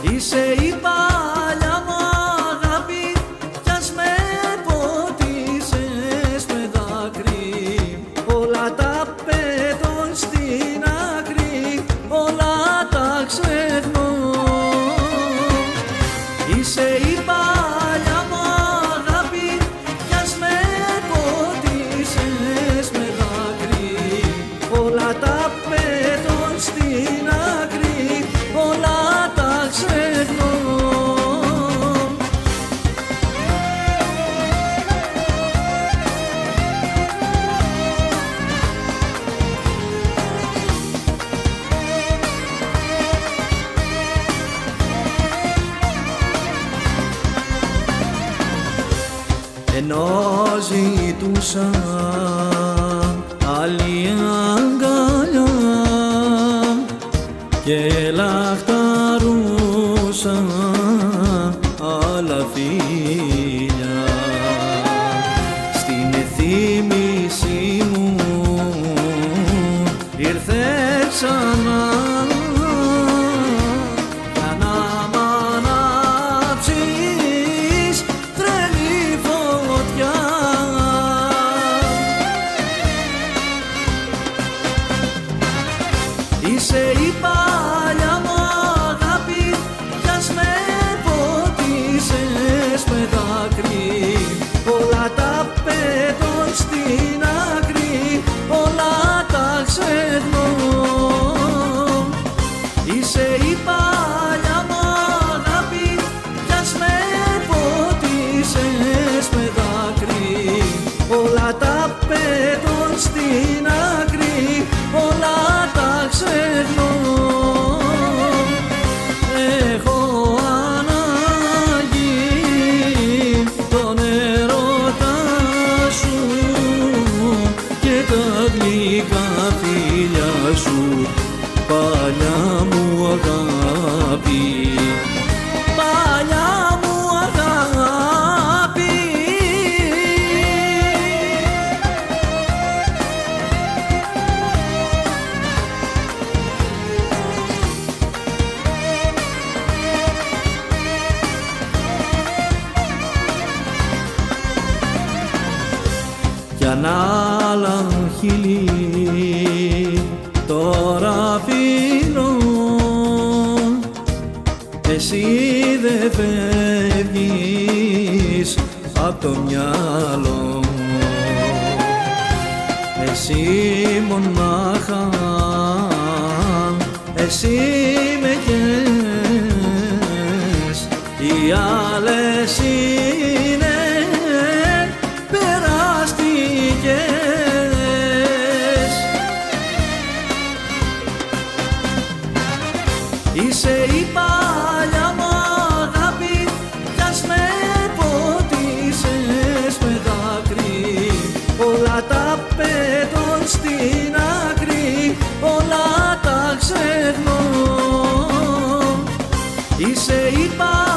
Είσαι η παλιά μου αγάπη κι ας με ποτίσες με δάκρυ, όλα τα πετώ στην άκρη, όλα τα ξεχνώ. Είσαι η παλιά μου αγάπη κι ας με ποτίσες με δάκρυ, όλα τα πετώ στην άκρη, όλα τα ξεχνώ. Ενώ ζητούσα άλλη αγκαλιά και λαχταρούσα άλλα φίλια, στην θύμηση μου ήρθε ξανά για να μ' ανάψεις τρελή φωτιά. Είσαι η παλιά μου αγάπη κι ας με ποτίσες με δάκρυ, όλα τα πετώ στην άκρη, όλα τα ξεχνώ. Είσαι η παλιά μου αγάπη κι ας με ποτίσες με δάκρυ, όλα τα πετώ στην άκρη, όλα τα ξεχνώ. Έχω ανάγκη τον έρωτα σου και τα γλυκά φιλιά σου, παλιά μου αγάπη, παλιά μου αγάπη. Κι αν άλλα χείλη τώρα φιλώ, εσύ δε φεύγεις απ' το μυαλό. Εσύ μονάχα, εσύ με καις, οι άλλες είναι περαστικές. Είσαι η παλιά μου αγάπη κι ας με ποτίσες με δάκρυ, όλα τα πετώ στην άκρη, όλα τα ξεχνώ. Είσαι η παλιά